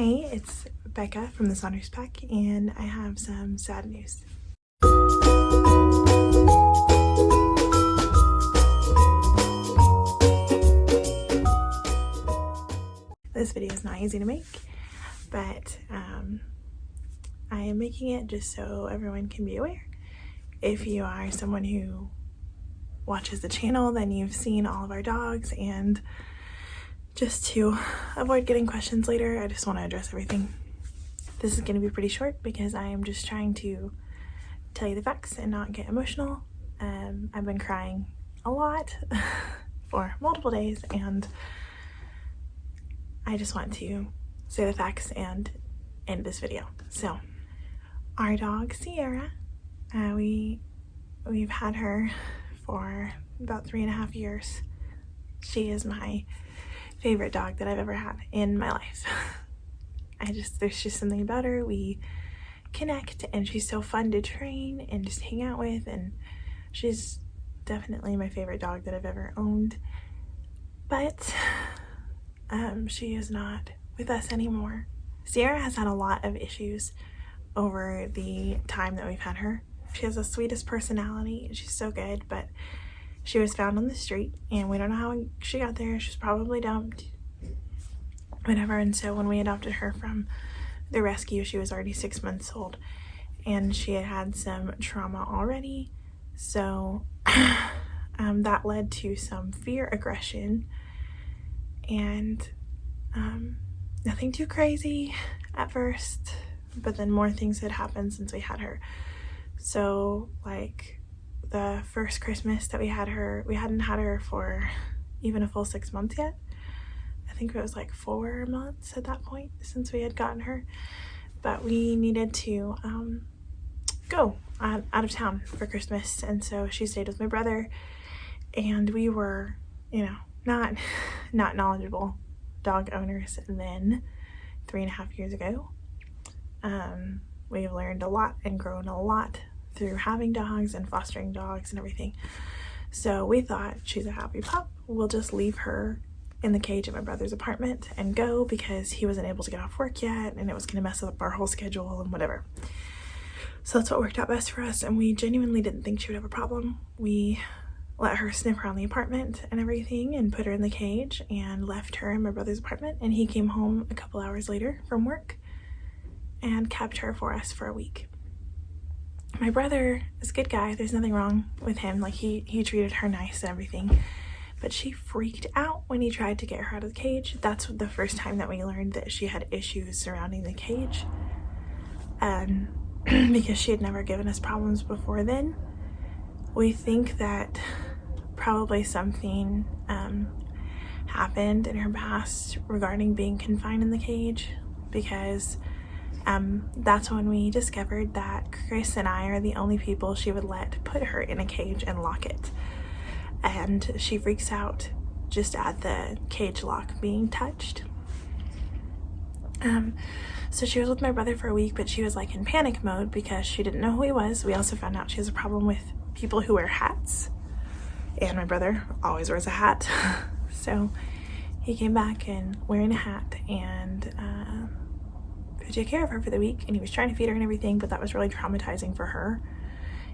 Hey, it's Becca from the Saunders Pack, and I have some sad news. This video is not easy to make, but I am making it just so everyone can be aware. If you are someone who watches the channel, then you've seen all of our dogs, and just to avoid getting questions later, I just want to address everything. This is going to be pretty short because I am just trying to tell you the facts and not get emotional. I've been crying a lot for multiple days, and I just want to say the facts and end this video. So, our dog Sierra, we've had her for about 3.5 years. She is my favorite dog that I've ever had in my life. There's just something about her. We connect, and she's so fun to train and just hang out with, and she's definitely my favorite dog that I've ever owned. But she is not with us anymore. Sierra has had a lot of issues over the time that we've had her. She has the sweetest personality, and she's so good, but she was found on the street, and we don't know how she got there. She was probably dumped, whatever. And so when we adopted her from the rescue, she was already 6 months old, and she had had some trauma already. So that led to some fear aggression, and nothing too crazy at first, but then more things had happened since we had her. So like the first Christmas that we had her, we hadn't had her for even a full 6 months yet. I think it was like 4 months at that point since we had gotten her, but we needed to go out of town for Christmas, and so she stayed with my brother, and we were, not knowledgeable dog owners then 3.5 years ago. We've learned a lot and grown a lot through having dogs and fostering dogs and everything. So we thought, she's a happy pup, we'll just leave her in the cage at my brother's apartment and go, because he wasn't able to get off work yet, and it was going to mess up our whole schedule and whatever. So that's what worked out best for us, and we genuinely didn't think she would have a problem. We let her sniff around the apartment and everything and put her in the cage and left her in my brother's apartment, and he came home a couple hours later from work and kept her for us for a week. My brother is a good guy. There's nothing wrong with him. Like he treated her nice and everything, but she freaked out when he tried to get her out of the cage. That's the first time that we learned that she had issues surrounding the cage, because she had never given us problems before then. We think that probably something happened in her past regarding being confined in the cage, because that's when we discovered that Chris and I are the only people she would let put her in a cage and lock it. And she freaks out just at the cage lock being touched. So she was with my brother for a week, but she was like in panic mode because she didn't know who he was. We also found out she has a problem with people who wear hats, and my brother always wears a hat. So he came back and wearing a hat, and could take care of her for the week, and he was trying to feed her and everything, but that was really traumatizing for her.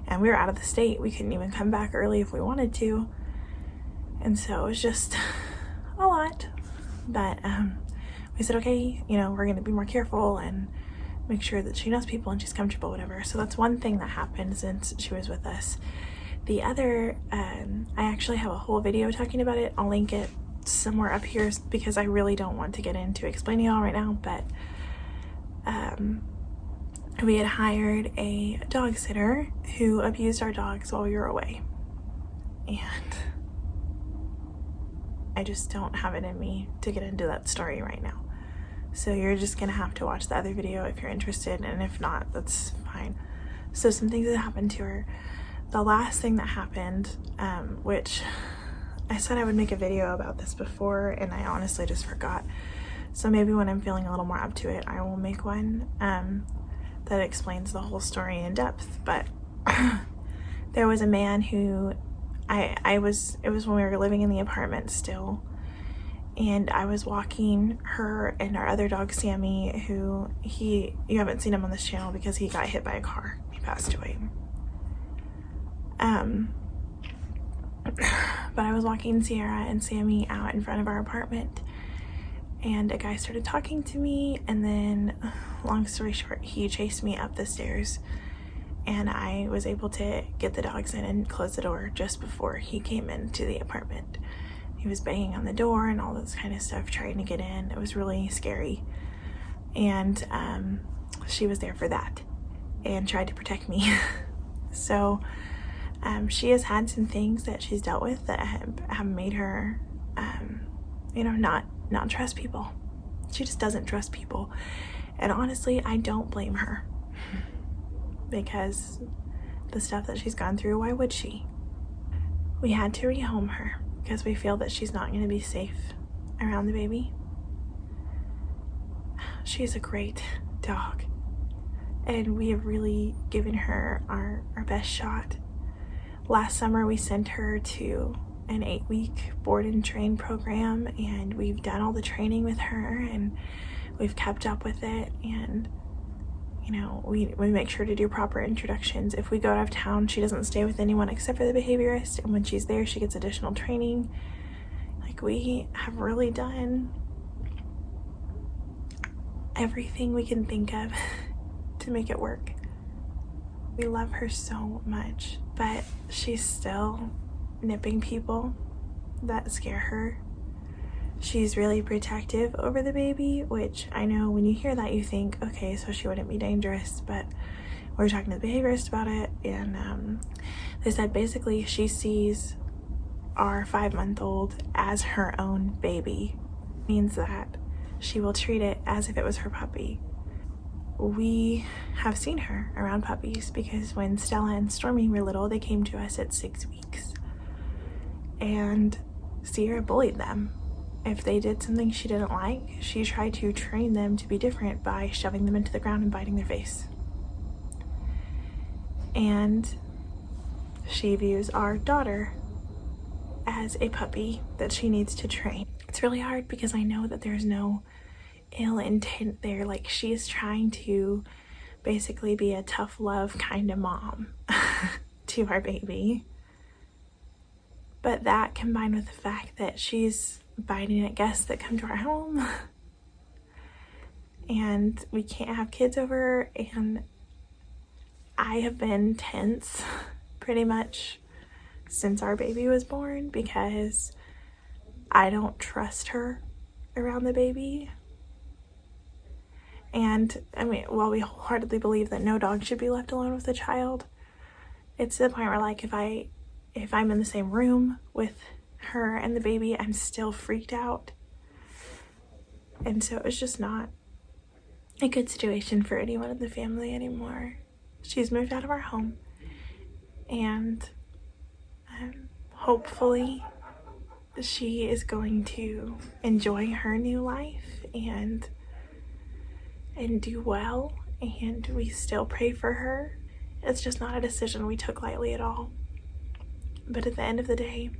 And we were out of the state. We couldn't even come back early if we wanted to. And so it was just a lot. But we said, okay, we're going to be more careful and make sure that she knows people and she's comfortable, whatever. So that's one thing that happened since she was with us. The other, I actually have a whole video talking about it. I'll link it somewhere up here because I really don't want to get into explaining it all right now. But we had hired a dog sitter who abused our dogs while we were away, and I just don't have it in me to get into that story right now. So you're just gonna have to watch the other video if you're interested, and if not, that's fine. So some things that happened to her. The last thing that happened, which I said I would make a video about this before, and I honestly just forgot. So maybe when I'm feeling a little more up to it, I will make one that explains the whole story in depth. But there was a man who it was when we were living in the apartment still, and I was walking her and our other dog Sammy, who you haven't seen him on this channel because he got hit by a car. He passed away. But I was walking Sierra and Sammy out in front of our apartment, and a guy started talking to me, and then, long story short, he chased me up the stairs, and I was able to get the dogs in and close the door just before he came into the apartment. He was banging on the door and all this kind of stuff, trying to get in. It was really scary. And she was there for that and tried to protect me. So she has had some things that she's dealt with that have made her, not trust people. She just doesn't trust people. And honestly, I don't blame her, because the stuff that she's gone through, why would she? We had to rehome her because we feel that she's not going to be safe around the baby. She's a great dog, and we have really given her our best shot. Last summer we sent her to an 8-week board and train program, and we've done all the training with her, and we've kept up with it, and we make sure to do proper introductions. If we go out of town, she doesn't stay with anyone except for the behaviorist, and when she's there she gets additional training. Like, we have really done everything we can think of to make it work. We love her so much, but she's still nipping people that scare her. She's really protective over the baby, which I know when you hear that you think, okay, so she wouldn't be dangerous, but we're talking to the behaviorist about it, and they said basically she sees our 5-month-old as her own baby. Means that she will treat it as if it was her puppy. We have seen her around puppies because when Stella and Stormy were little, they came to us at 6 weeks, and Sierra bullied them. If they did something she didn't like, she tried to train them to be different by shoving them into the ground and biting their face. And she views our daughter as a puppy that she needs to train. It's really hard because I know that there's no ill intent there. Like, she is trying to basically be a tough love kind of mom to our baby. But that combined with the fact that she's biting at guests that come to our home, and we can't have kids over, and I have been tense pretty much since our baby was born because I don't trust her around the baby. And I mean, while we wholeheartedly believe that no dog should be left alone with a child, it's to the point where, like, if I'm in the same room with her and the baby, I'm still freaked out. And so it's just not a good situation for anyone in the family anymore. She's moved out of our home, and hopefully she is going to enjoy her new life and do well, and we still pray for her. It's just not a decision we took lightly at all. But at the end of the day,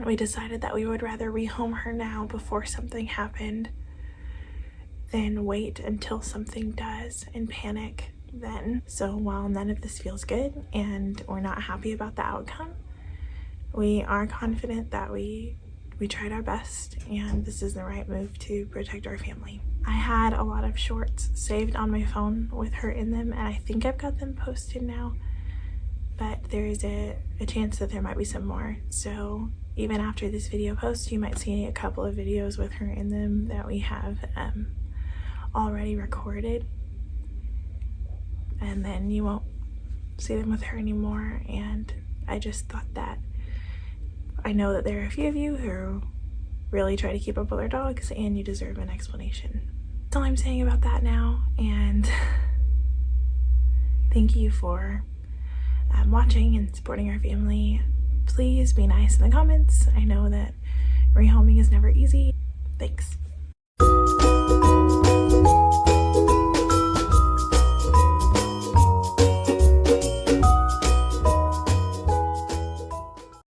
we decided that we would rather rehome her now before something happened than wait until something does and panic then. So while none of this feels good and we're not happy about the outcome, we are confident that we tried our best and this is the right move to protect our family. I had a lot of shorts saved on my phone with her in them, and I think I've got them posted now, but there is a chance that there might be some more. So even after this video posts, you might see a couple of videos with her in them that we have already recorded, and then you won't see them with her anymore. And I just thought that I know that there are a few of you who really try to keep up with our dogs, and you deserve an explanation. That's all I'm saying about that now, and thank you for watching and supporting our family. Please be nice in the comments. I know that rehoming is never easy. Thanks.